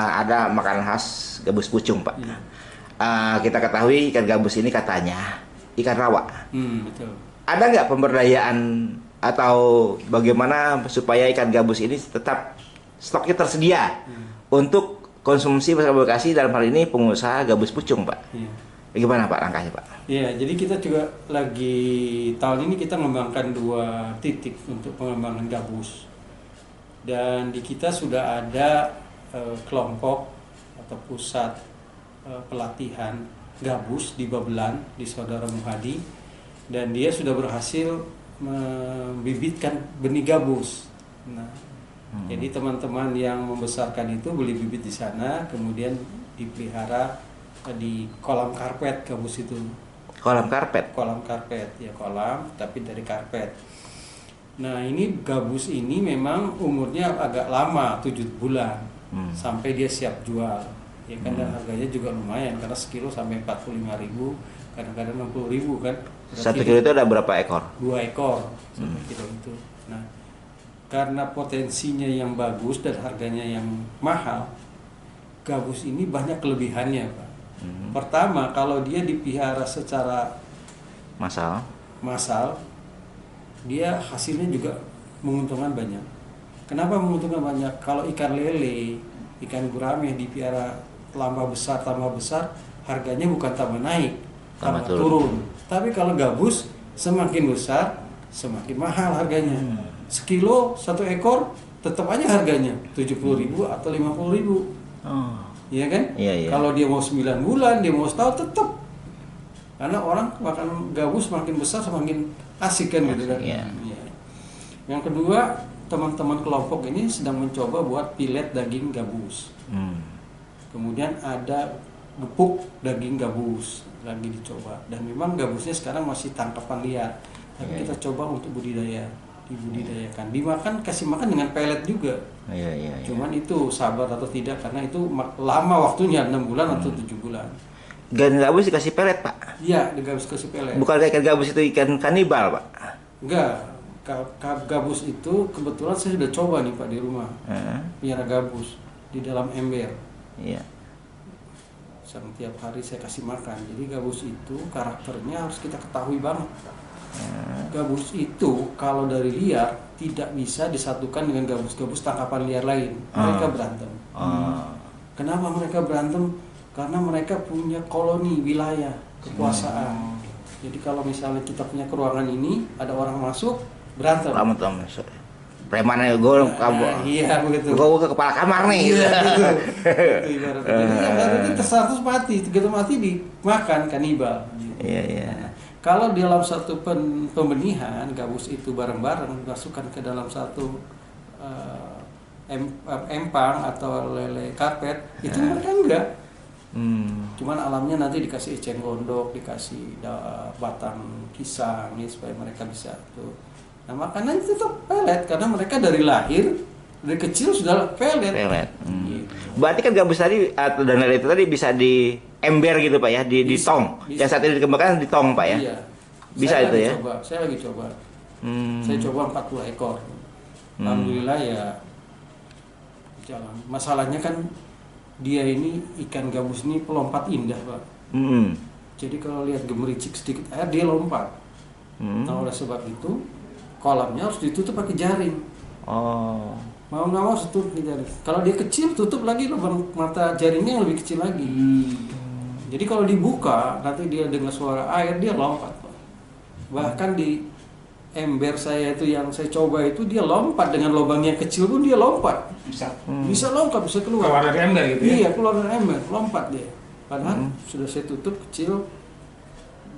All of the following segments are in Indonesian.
Ada makanan khas gabus pucung, Pak. Iya. Kita ketahui ikan gabus ini katanya ikan rawa. Betul. Ada nggak pemberdayaan atau bagaimana supaya ikan gabus ini tetap stoknya tersedia untuk konsumsi masyarakat Bekasi, dalam hal ini pengusaha gabus pucung, Pak? Iya. Bagaimana, Pak, langkahnya, Pak? Iya, jadi kita juga lagi tahun ini kita mengembangkan 2 titik untuk pengembangan gabus. Dan di kita sudah ada kelompok atau pusat pelatihan gabus di Babelan di Saudara Muhadi, dan dia sudah berhasil membibitkan benih gabus. Nah, jadi teman-teman yang membesarkan itu beli bibit di sana, kemudian dipelihara di kolam karpet gabus itu. Kolam karpet? Kolam karpet, ya kolam tapi dari karpet. Nah, ini gabus ini memang umurnya agak lama, 7 bulan sampai dia siap jual. Ya kan, dan harganya juga lumayan karena sekilo sampai 45.000, kadang-kadang 60.000 kan. Berarti 1 kilo itu ada berapa ekor? 2 ekor 1 kilo itu. Nah, karena potensinya yang bagus dan harganya yang mahal, gabus ini banyak kelebihannya, Pak. Pertama, kalau dia dipelihara secara massal, dia hasilnya juga menguntungkan banyak. Kenapa menguntungkan banyak? Kalau ikan lele, ikan gurame dipelihara tambah besar, harganya bukan tambah naik, tambah turun. Tapi kalau gabus semakin besar, semakin mahal harganya. Sekilo 1 ekor tetap aja harganya 70.000 atau 50.000. Iya kan? Iya. Kalau dia mau 9 bulan, dia mau setahun, tetap. Karena orang makan gabus makin besar semakin asik kan, gitu kan. Iya. Yang kedua, teman-teman kelompok ini sedang mencoba buat pilet daging gabus. Kemudian ada gepuk daging gabus lagi dicoba. Dan memang gabusnya sekarang masih tangkapan liar. Tapi kita coba untuk dibudidayakan. Dimakan, kasih makan dengan pelet juga. Iya. Cuman itu sabar atau tidak, karena itu lama waktunya, 6 bulan atau 7 bulan. Ikan gabus dikasih pelet, Pak? Iya, gabus kasih pelet. Bukan ikan gabus itu ikan kanibal, Pak? Enggak. Gabus itu kebetulan saya sudah coba nih, Pak, di rumah. Piara gabus di dalam ember. Iya. Setiap hari saya kasih makan. Jadi gabus itu karakternya harus kita ketahui banget. Gabus itu kalau dari liar tidak bisa disatukan dengan gabus-gabus tangkapan liar lain. Mereka berantem. Kenapa mereka berantem? Karena mereka punya koloni wilayah kekuasaan. Jadi kalau misalnya kita punya ruangan ini, ada orang masuk, berantem. Premannya gue, iya begitu. Gue ke kepala kamar nih. Iya, gitu. Itu ibaratnya. Jadi yang harusnya tersatu mati, 3 mati dimakan kanibal. Iya. Kalau di dalam satu pembenihan gabus itu bareng-bareng dimasukkan ke dalam satu empang atau lele karpet, itu mereka enggak. Cuman alamnya nanti dikasih eceng gondok, dikasih batang pisang ya, supaya mereka bisa tuh. Nah, makanan itu tetap pelet karena mereka dari lahir, dari kecil sudah pelet. Gitu. Berarti kan gabus tadi atau dan lele itu tadi bisa di ember gitu, Pak, ya, di tong. Bisa. Yang saat ini dikembangkan di tong, Pak, ya. Iya. Bisa saya itu ya. Saya lagi coba. Saya coba 40 ekor. Alhamdulillah ya jalan. Masalahnya kan dia ini ikan gabus ini pelompat indah, Pak. Jadi kalau lihat gemericik sedikit air dia lompat. Nah, oleh sebab itu kolamnya harus ditutup pakai jaring. Mau nggak mau harus tutup pakai jaring. Kalau dia kecil, tutup lagi lubang mata jaringnya yang lebih kecil lagi. Jadi kalau dibuka nanti dia dengar suara air dia lompat, Pak. Bahkan di ember saya itu yang saya coba itu dia lompat dengan lubang yang kecil pun dia lompat. Bisa lompat, bisa keluar. Keluar dari ember gitu ya? Iya, keluar dari ember, lompat dia. Padahal sudah saya tutup kecil,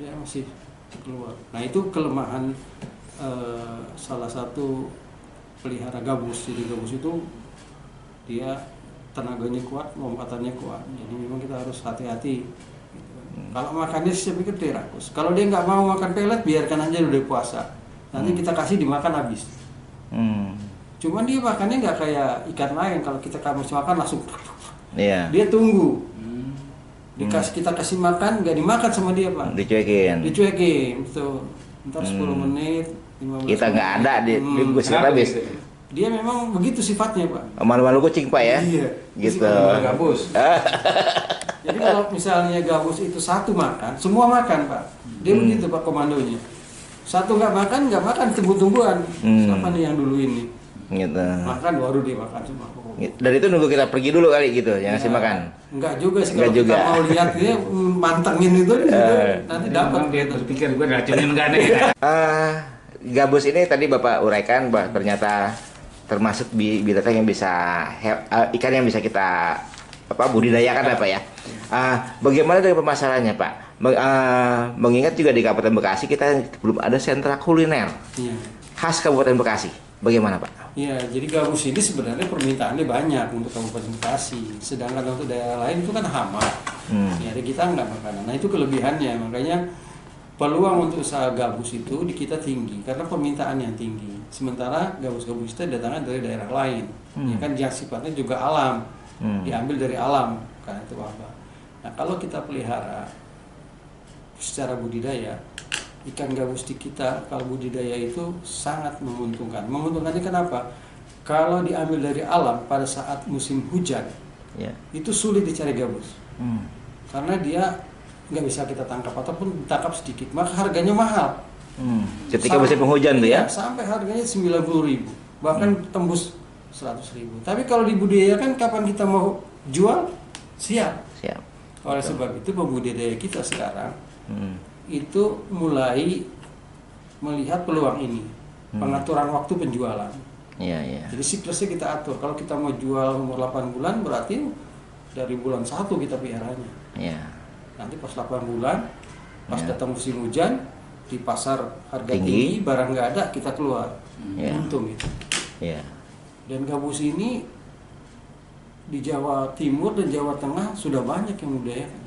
dia masih keluar. Nah, itu kelemahan salah satu pelihara gabus. Jadi gabus itu dia tenaganya kuat, lompatannya kuat. Jadi memang kita harus hati-hati. Kalau makannya saya pikir dia rakus. Kalau dia nggak mau makan pelet, biarkan aja udah puasa. Nanti kita kasih dimakan habis. Cuman dia makannya nggak kayak ikan lain. Kalau kita kasih makan langsung, dia tunggu. Kita kasih makan, nggak dimakan sama dia, Pak. Dicuekin, betul. Ntar 10 menit, 15 kita nggak ada di habis. dia memang begitu sifatnya Pak. Malu-malu kucing Pak ya? Iya. Gitu. Gabus. Jadi kalau misalnya gabus itu satu makan, semua makan Pak. Dia begitu Pak komandonya. Satu nggak makan tumbuh-tumbuhan. Siapa nih yang dulu ini? Gitu. Makan baru dia makan semua. Dan itu nunggu kita pergi dulu kali gitu, yang ngasih Ya, makan. Enggak juga sih, Enggak kalau kita juga. mau lihat dia mantengin itu nanti dapat. Memang dia berpikir gue racunin enggak nih. Gabus ini tadi Bapak uraikan bahwa ternyata termasuk binatang yang bisa ikan yang bisa kita budidayakan Pak ya. Bagaimana dari pemasarannya Pak? Mengingat juga di Kabupaten Bekasi kita belum ada sentra kuliner Iya. khas Kabupaten Bekasi. Bagaimana Pak? Iya, jadi gabus ini sebenarnya permintaannya banyak untuk Kabupaten Bekasi. Sedangkan untuk daerah lain itu kan hama. Ya, di kita nggak makanan. Nah itu kelebihannya. Makanya peluang untuk usaha gabus itu di kita tinggi karena permintaan yang tinggi. Sementara gabus-gabus itu datangnya dari daerah lain. Ya kan yang sifatnya juga alam. Diambil dari alam karena itu apa. Nah kalau kita pelihara secara budidaya, ikan gabus di kita kalau budidaya itu sangat menguntungkan. Menguntungkannya kenapa? Kalau diambil dari alam pada saat musim hujan, itu sulit dicari gabus. Karena dia nggak bisa kita tangkap ataupun ditangkap sedikit, maka harganya mahal. Ketika musim penghujan tuh ya? Sampai harganya 90.000, bahkan tembus 100.000. Tapi kalau dibudidayakan kapan kita mau jual? Siap. Oleh sebab itu pembudidaya kita sekarang itu mulai melihat peluang ini, pengaturan waktu penjualan. Jadi siklusnya kita atur. Kalau kita mau jual umur 8 bulan berarti dari bulan 1 kita piaranya. Nanti pas 8 bulan, pas datang musim hujan, di pasar harga tinggi, barang nggak ada, kita keluar. Untung gitu. Dan gabus ini di Jawa Timur dan Jawa Tengah sudah banyak yang budidayakan.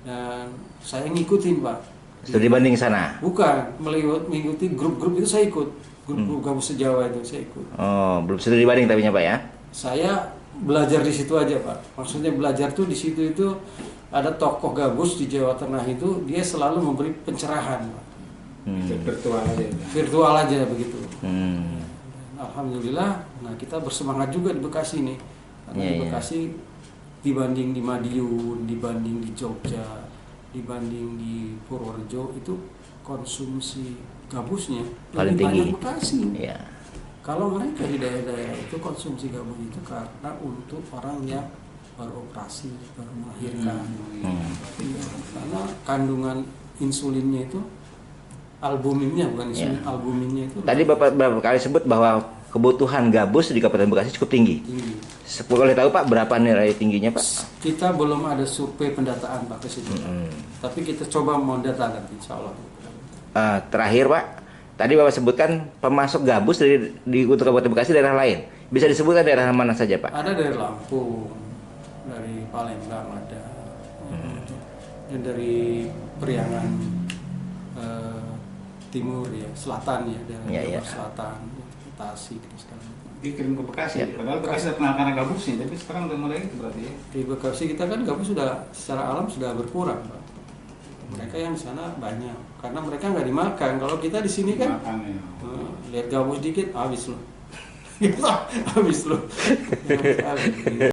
Dan saya ngikutin Pak. Sudah dibanding sana? Bukan, mengikuti grup-grup itu saya ikut. Grup-grup gabus sejawa itu saya ikut. Oh, belum sudah dibanding tapi Pak ya? Saya belajar di situ aja Pak. Maksudnya belajar tuh di situ itu ada tokoh gabus di Jawa Tengah itu dia selalu memberi pencerahan Pak. Virtual aja. Virtual aja begitu. Alhamdulillah, nah kita bersemangat juga di Bekasi nih. Karena di Bekasi dibanding di Madiun, dibanding di Jogja, dibanding di Purworejo itu konsumsi gabusnya paling lebih tinggi. banyak Bekasi. Iya. Kalau mereka di daerah-daerah itu konsumsi gabus itu karena untuk orang yang baru operasi, baru melahirkan. Iya, karena kandungan insulinnya itu albuminnya bukan insulin, albuminnya itu Tadi Bapak berapa kali sebut bahwa kebutuhan gabus di Kabupaten Bekasi cukup tinggi. Boleh tahu Pak berapa nilai tingginya Pak? Kita belum ada survei pendataan Pak ke situ. Tapi kita coba mendata nanti insya Allah. Terakhir Pak, tadi Bapak sebutkan pemasok gabus untuk Kabupaten Bekasi daerah lain. Bisa disebutkan daerah mana saja Pak? Ada dari Lampung, dari Palembang ada, dan dari Priangan Timur ya, Selatan ya, daerah Selatan, Tasik dan segala. Dikirim ke Bekasi, padahal Bekasi sudah kenal karena gabusnya, tapi sekarang udah mulai itu berarti ya. Di Bekasi kita kan gabus sudah secara alam sudah berkurang Pak. Mereka yang di sana banyak, karena mereka nggak dimakan. Kalau kita di sini kan, lihat gabus dikit, habis loh. Habis loh.